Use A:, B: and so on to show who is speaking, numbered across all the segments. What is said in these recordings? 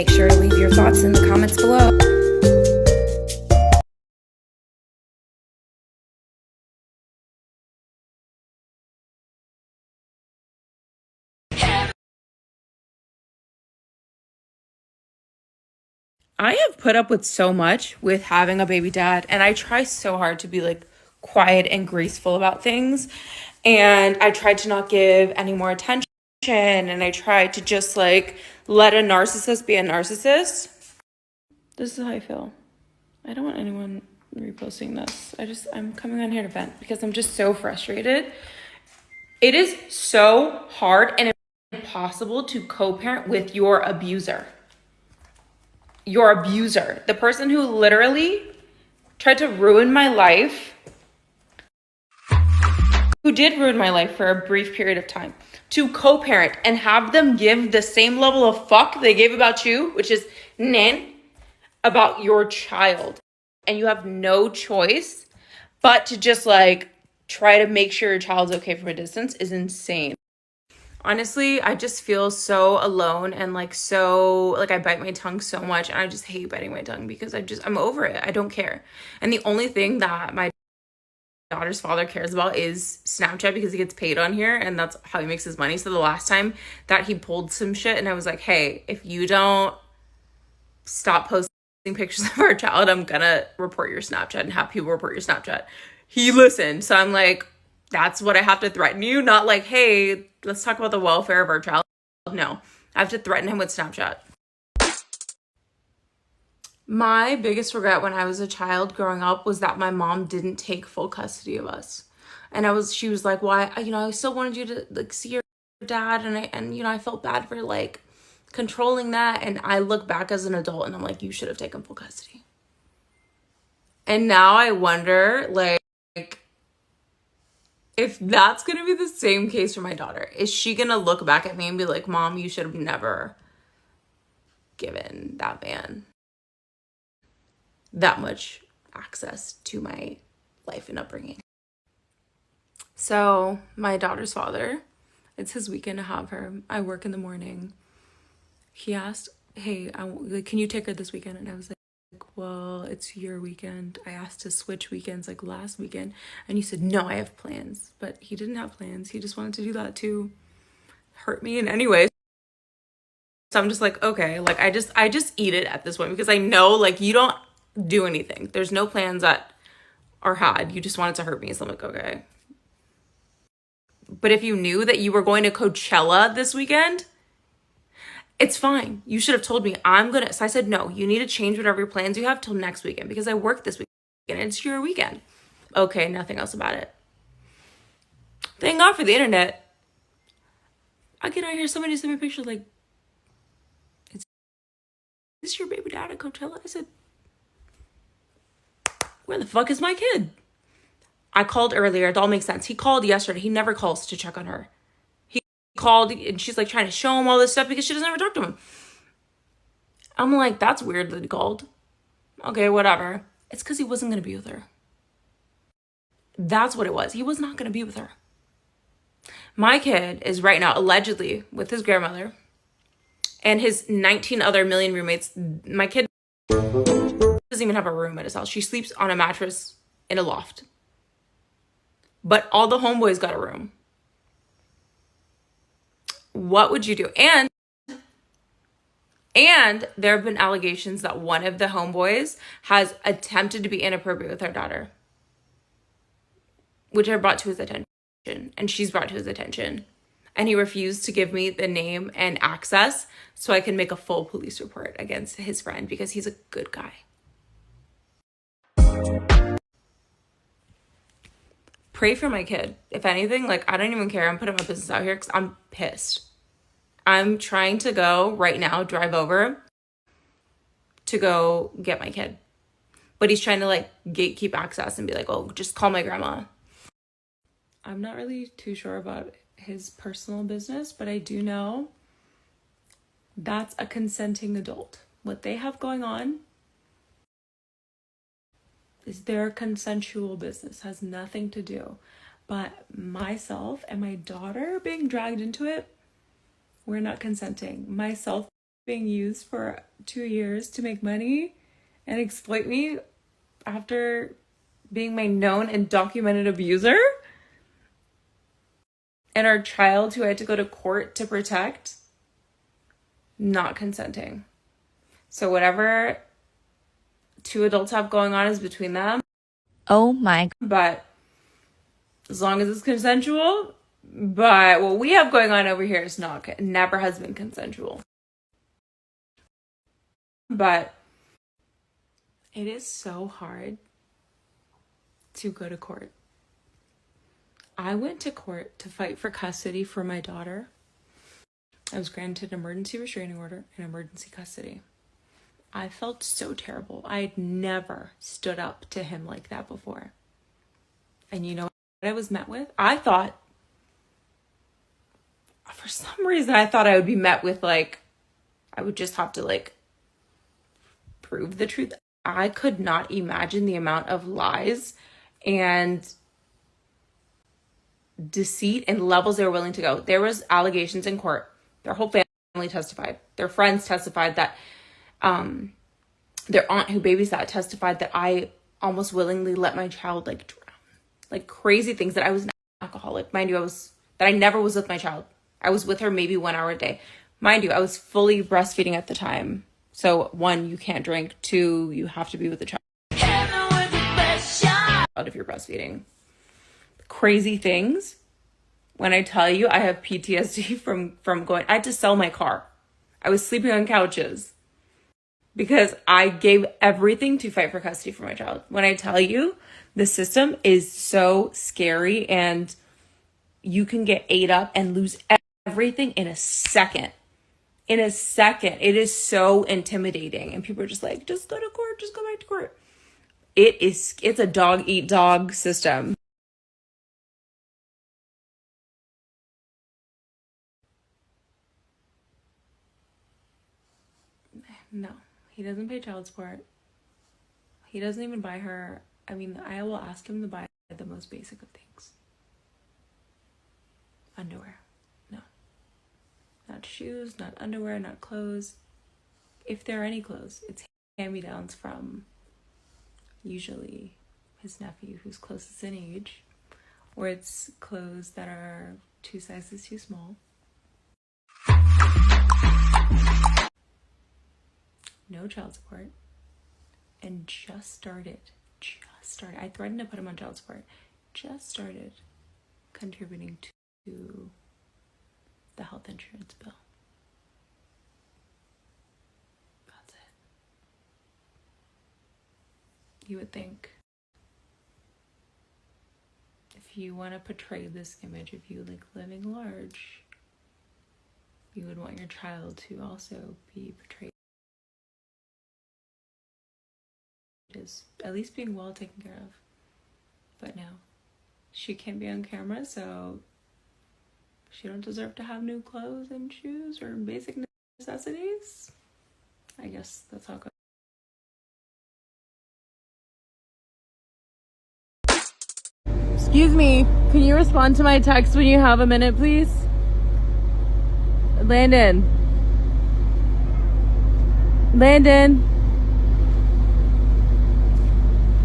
A: Make sure to leave your thoughts in the comments below. I have put up with so much with having a baby dad, and I try so hard to be like quiet and graceful about things. And I tried to not give any more attention, and I tried to just like let a narcissist be a narcissist. This is how I feel. I don't want anyone reposting this. I'm coming on here to vent because I'm just so frustrated. It is so hard and impossible to co-parent with your abuser. Your abuser, the person who literally tried to ruin my life, who did ruin my life for a brief period of time, to co-parent and have them give the same level of fuck they gave about you, which is nan, about your child. And you have no choice but to just like try to make sure your child's okay from a distance is insane. Honestly, I just feel so alone and like so like I bite my tongue so much, and I just hate biting my tongue because I'm over it. I don't care. And the only thing that my daughter's father cares about is Snapchat because he gets paid on here and that's how he makes his money. So the last time that he pulled some shit and I was like, hey, if you don't stop posting pictures of our child, I'm gonna report your Snapchat and have people report your Snapchat. He listened. So I'm like, that's what I have to threaten you. Not like, hey, let's talk about the welfare of our child. No, I have to threaten him with Snapchat. My biggest regret when I was a child growing up was that my mom didn't take full custody of us. And she was like, why, I still wanted you to like see your dad. And I felt bad for like controlling that. And I look back as an adult and I'm like, you should have taken full custody. And now I wonder, like, if that's going to be the same case for my daughter, is she going to look back at me and be like, Mom, you should have never given that man that much access to my life and upbringing? So my daughter's father, it's his weekend to have her. I work in the morning. He asked, hey, can you take her this weekend? And I was like, well, it's your weekend. I asked to switch weekends like last weekend, and you said, no, I have plans. But he didn't have plans. He just wanted to do that to hurt me in any way. So I'm just like, okay, like I just eat it at this point because I know like you don't do anything. There's no plans that are had. You just wanted to hurt me. So I'm like, okay. But if you knew that you were going to Coachella this weekend, it's fine. You should have told me. So I said, no, you need to change whatever your plans you have till next weekend because I work this weekend. It's your weekend. Okay, nothing else about it. Thank God for the internet. I get out here, somebody sent me a picture like, is this your baby dad at Coachella? I said, where the fuck is my kid? I called earlier. It all makes sense. He called yesterday. He never calls to check on her. Called and she's like trying to show him all this stuff because she doesn't ever talk to him. I'm like, that's weird that he called. Okay, whatever. It's because he wasn't going to be with her. That's what it was. He was not going to be with her. My kid is right now allegedly with his grandmother and his 19 other million roommates. My kid doesn't even have a room at his house. She sleeps on a mattress in a loft. But all the homeboys got a room. What would you do? And there have been allegations that one of the homeboys has attempted to be inappropriate with our daughter, which I brought to his attention, and she's brought to his attention. And he refused to give me the name and access so I can make a full police report against his friend because he's a good guy. Pray for my kid. If anything, like, I don't even care. I'm putting my business out here because I'm pissed. I'm trying to go right now, drive over to go get my kid. But he's trying to like gatekeep access and be like, oh, just call my grandma. I'm not really too sure about his personal business, but I do know that's a consenting adult. What they have going on is their consensual business, has nothing to do. But myself and my daughter being dragged into it, we're not consenting. Myself being used for 2 years to make money and exploit me after being my known and documented abuser, and our child who I had to go to court to protect, not consenting. So whatever two adults have going on is between them.
B: Oh my.
A: But as long as it's consensual, but what we have going on over here is not, never has been consensual. But it is so hard to go to court. I went to court to fight for custody for my daughter. I was granted an emergency restraining order and emergency custody. I felt so terrible. I had never stood up to him like that before. And you know what I was met with? I thought, for some reason, I thought I would be met with, like, I would just have to, like, prove the truth. I could not imagine the amount of lies and deceit and levels they were willing to go. There was allegations in court. Their whole family testified. Their friends testified that their aunt who babysat testified that I almost willingly let my child like drown. Like crazy things, that I was an alcoholic. Mind you, that I never was with my child. I was with her maybe 1 hour a day. Mind you, I was fully breastfeeding at the time. So 1, you can't drink. 2, you have to be with the child if you're breastfeeding. Crazy things. When I tell you I have PTSD from going, I had to sell my car. I was sleeping on couches because I gave everything to fight for custody for my child. When I tell you, the system is so scary and you can get ate up and lose everything in a second. In a second. It is so intimidating. And people are just like, just go to court, just go back to court. It's a dog eat dog system. No, he doesn't pay child support. He doesn't even buy her. I mean, I will ask him to buy the most basic of things. Underwear. No. Not shoes, not underwear, not clothes. If there are any clothes, it's hand-me-downs from usually his nephew who's closest in age, or it's clothes that are 2 sizes too small. No child support. And just started. I threatened to put him on child support. Just started contributing to the health insurance bill. That's it. You would think, if you want to portray this image of you like living large, you would want your child to also be portrayed as at least being well taken care of. But no, she can't be on camera, so she don't deserve to have new clothes and shoes or basic necessities. I guess that's how it goes. Excuse me, can you respond to my text when you have a minute, please? Landon.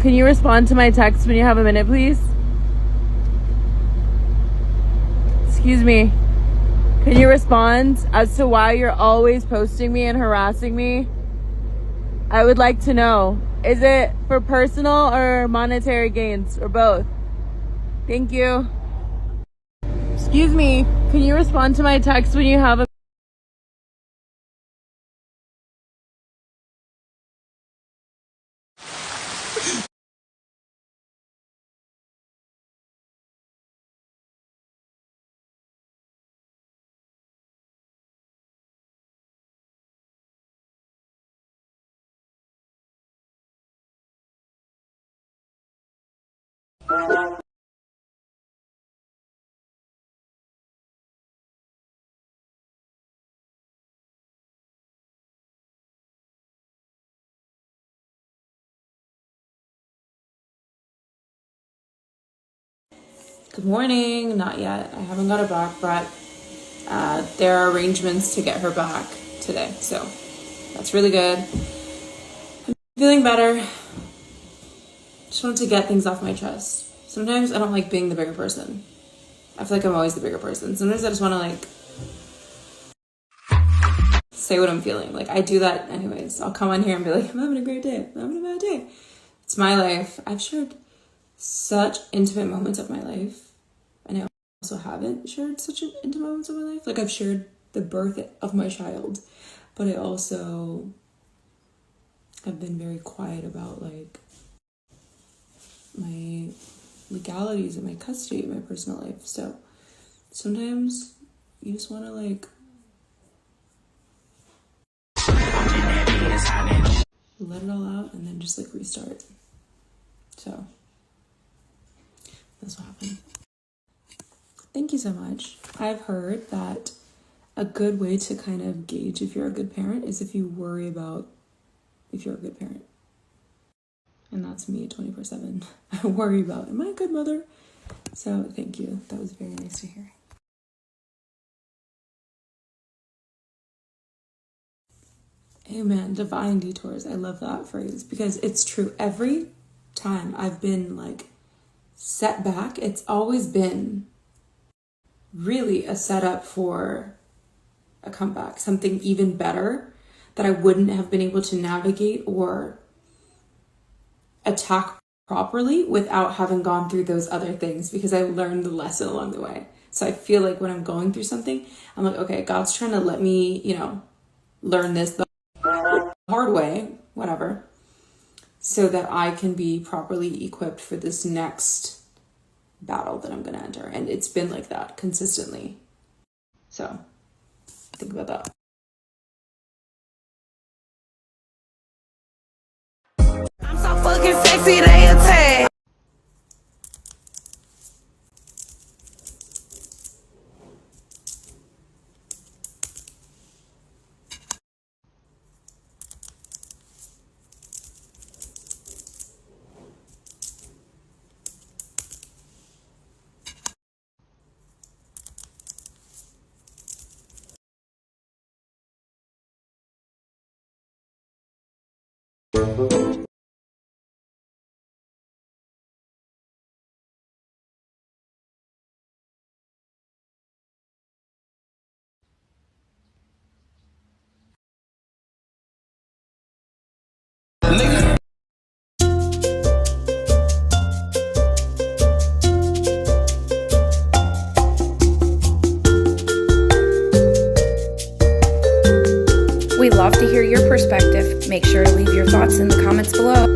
A: Can you respond to my text when you have a minute, please? Excuse me. Can you respond as to why you're always posting me and harassing me? I would like to know. Is it for personal or monetary gains, or both? Thank you. Excuse me. Can you respond to my text when you have a Good morning. Not yet. I haven't got her back, but there are arrangements to get her back today. So that's really good. I'm feeling better. Just wanted to get things off my chest. Sometimes I don't like being the bigger person. I feel like I'm always the bigger person. Sometimes I just want to like say what I'm feeling. Like I do that anyways. I'll come on here and be like, I'm having a great day. I'm having a bad day. It's my life. I've shared such intimate moments of my life. And I also haven't shared such intimate moments of my life. Like I've shared the birth of my child. But I also have been very quiet about like my legalities and my custody and my personal life. So sometimes you just want to like let it all out and then just like restart. So that's what happened. Thank you so much. I've heard that a good way to kind of gauge if you're a good parent is if you worry about if you're a good parent. And that's me 24/7. I worry about, am I a good mother? So thank you. That was very nice to hear. Amen. Divine detours. I love that phrase because it's true. Every time I've been like set back, it's always been really a setup for a comeback, something even better that I wouldn't have been able to navigate or attack properly without having gone through those other things because I learned the lesson along the way. So I feel like when I'm going through something, I'm like, okay, God's trying to let me, learn this the hard way, whatever, so that I can be properly equipped for this next battle that I'm going to enter. And it's been like that consistently. So think about that.
B: I'm so fucking sexy, they attack.
C: We love to hear your perspective. Make sure to leave your thoughts in the comments below.